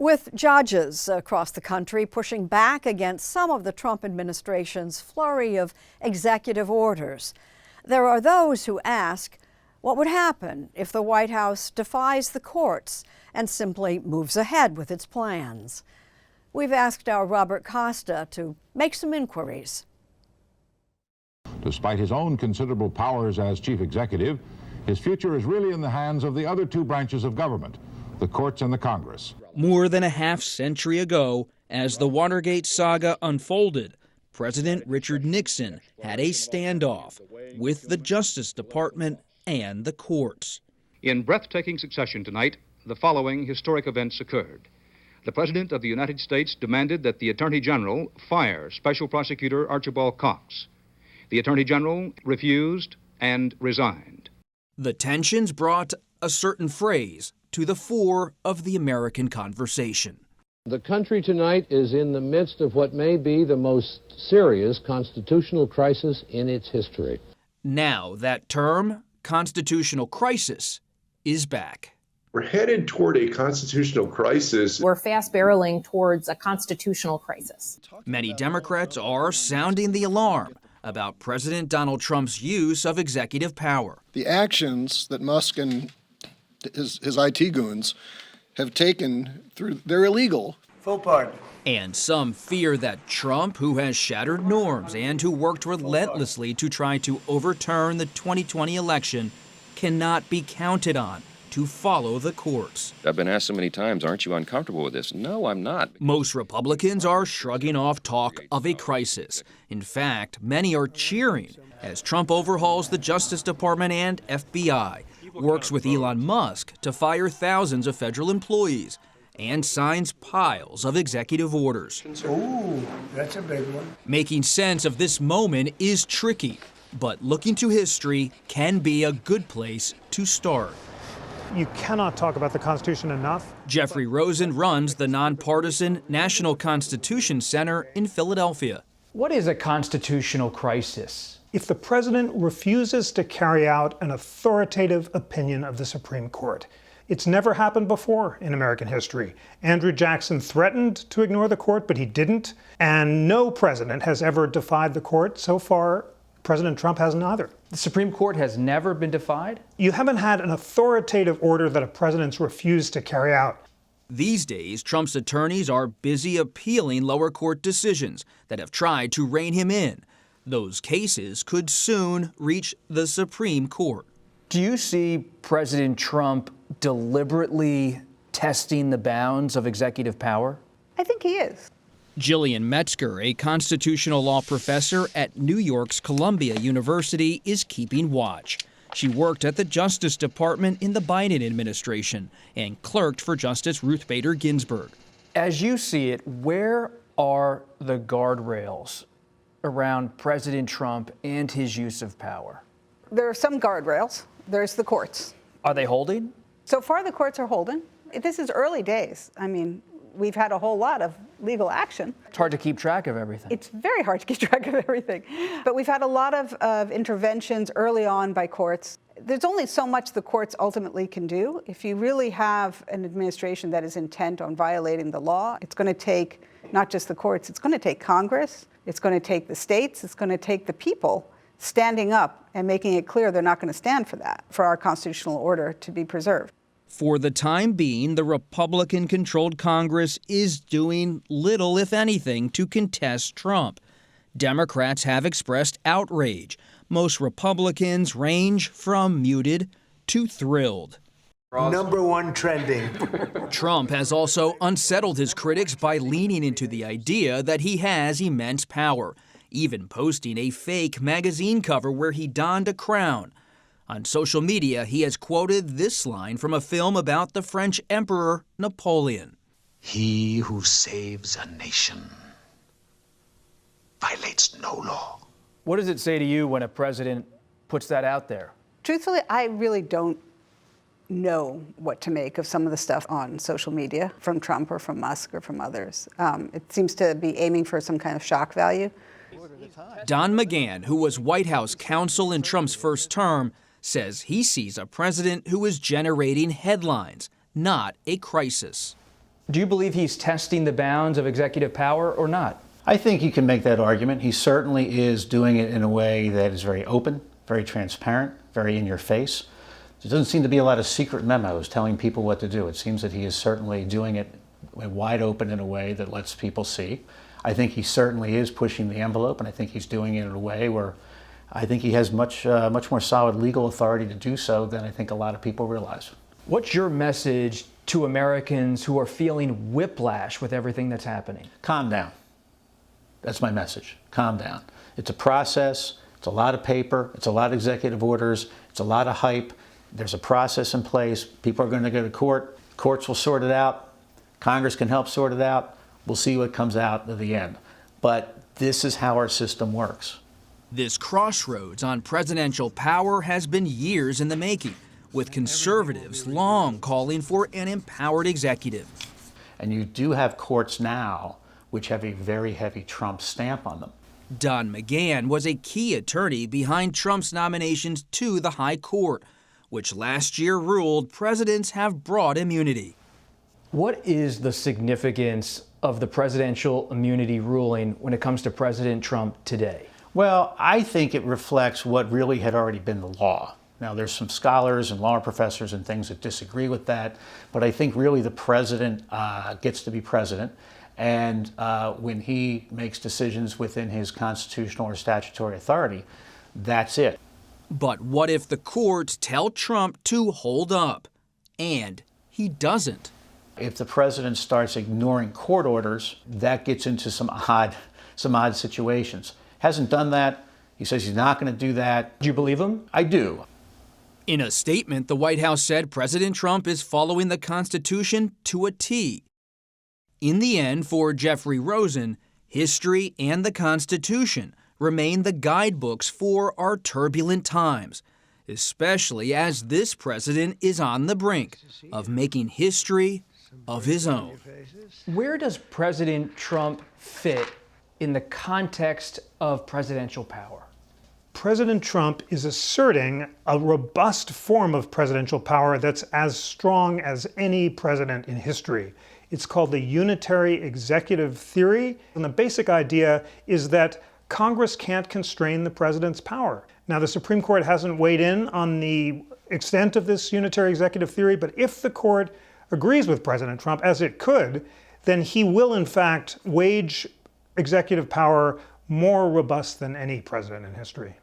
With judges across the country pushing back against some of the Trump administration's flurry of executive orders, there are those who ask, what would happen if the White House defies the courts and simply moves ahead with its plans? We've asked our Robert Costa to make some inquiries. Despite his own considerable powers as chief executive, his future is really in the hands of the other two branches of government, the courts and the Congress. More than a half-century ago, as the Watergate saga unfolded, President Richard Nixon had a standoff with the Justice Department and the courts. In breathtaking succession tonight, the following historic events occurred. The President of the United States demanded that the Attorney General fire Special Prosecutor Archibald Cox. The Attorney General refused and resigned. The tensions brought a certain phrase to the fore of the American conversation. The country tonight is in the midst of what may be the most serious constitutional crisis in its history. Now that term, constitutional crisis, is back. We're headed toward a constitutional crisis. We're fast-barreling towards a constitutional crisis. Many Democrats are sounding the alarm about President Donald Trump's use of executive power. The actions that Musk and his IT goons have taken they're illegal. Full pardon. And some fear that Trump, who has shattered norms and who worked relentlessly to try to overturn the 2020 election, cannot be counted on to follow the courts. I've been asked so many times, aren't you uncomfortable with this? No, I'm not. Most Republicans are shrugging off talk of a crisis. In fact, many are cheering as Trump overhauls the Justice Department and FBI, works with Elon Musk to fire thousands of federal employees, and signs piles of executive orders. Ooh, that's a big one. Making sense of this moment is tricky, but looking to history can be a good place to start. You cannot talk about the Constitution enough. Jeffrey Rosen runs the nonpartisan National Constitution Center in Philadelphia. What is a constitutional crisis? If the president refuses to carry out an authoritative opinion of the Supreme Court. It's never happened before in American history. Andrew Jackson threatened to ignore the court, but he didn't. And no president has ever defied the court. So far, President Trump hasn't either. The Supreme Court has never been defied? You haven't had an authoritative order that a president's refused to carry out. These days, Trump's attorneys are busy appealing lower court decisions that have tried to rein him in. Those cases could soon reach the Supreme Court. Do you see President Trump deliberately testing the bounds of executive power? I think he is. Jillian Metzger, a constitutional law professor at New York's Columbia University, is keeping watch. She worked at the Justice Department in the Biden administration and clerked for Justice Ruth Bader Ginsburg. As you see it, where are the guardrails around President Trump and his use of power? There are some guardrails. There's the courts. Are they holding? So far, the courts are holding. This is early days. I mean, we've had a whole lot of legal action. It's hard to keep track of everything. It's very hard to keep track of everything. But we've had a lot of interventions early on by courts. There's only so much the courts ultimately can do. If you really have an administration that is intent on violating the law, it's going to take not just the courts, it's going to take Congress, it's going to take the states, it's going to take the people standing up and making it clear they're not going to stand for that, for our constitutional order to be preserved. For the time being, the Republican-controlled Congress is doing little, if anything, to contest Trump. Democrats have expressed outrage. Most Republicans range from muted to thrilled. #1 trending. Trump has also unsettled his critics by leaning into the idea that he has immense power, even posting a fake magazine cover where he donned a crown. On social media, he has quoted this line from a film about the French Emperor Napoleon. "He who saves a nation violates no law." What does it say to you when a president puts that out there? Truthfully, I really don't know what to make of some of the stuff on social media from Trump or from Musk or from others. It seems to be aiming for some kind of shock value. Don McGahn, who was White House counsel in Trump's first term, says he sees a president who is generating headlines, not a crisis. Do you believe he's testing the bounds of executive power or not? I think you can make that argument. He certainly is doing it in a way that is very open, very transparent, very in your face. There doesn't seem to be a lot of secret memos telling people what to do. It seems that he is certainly doing it wide open in a way that lets people see. I think he certainly is pushing the envelope, and I think he's doing it in a way where I think he has much more solid legal authority to do so than I think a lot of people realize. What's your message to Americans who are feeling whiplash with everything that's happening? Calm down. That's my message. Calm down. It's a process. It's a lot of paper. It's a lot of executive orders. It's a lot of hype. There's a process in place. People are going to go to court. Courts will sort it out. Congress can help sort it out. We'll see what comes out at the end. But this is how our system works. This crossroads on presidential power has been years in the making, with conservatives long calling for an empowered executive. And you do have courts now which have a very heavy Trump stamp on them. Don McGahn was a key attorney behind Trump's nominations to the High Court, which last year ruled presidents have broad immunity. What is the significance of the presidential immunity ruling when it comes to President Trump today? Well, I think it reflects what really had already been the law. Now, there's some scholars and law professors and things that disagree with that, but I think really the president gets to be president, and when he makes decisions within his constitutional or statutory authority, that's it. But what if the courts tell Trump to hold up, and he doesn't? If the president starts ignoring court orders, that gets into some odd situations. Hasn't done that. He says he's not going to do that. Do you believe him? I do. In a statement, the White House said President Trump is following the Constitution to a T. In the end, for Jeffrey Rosen, history and the Constitution remain the guidebooks for our turbulent times, especially as this president is on the brink of making history of his own. Where does President Trump fit in the context of presidential power? President Trump is asserting a robust form of presidential power that's as strong as any president in history. It's called the unitary executive theory, and the basic idea is that Congress can't constrain the president's power. Now, the Supreme Court hasn't weighed in on the extent of this unitary executive theory, but if the court agrees with President Trump, as it could, then he will in fact wage executive power more robust than any president in history.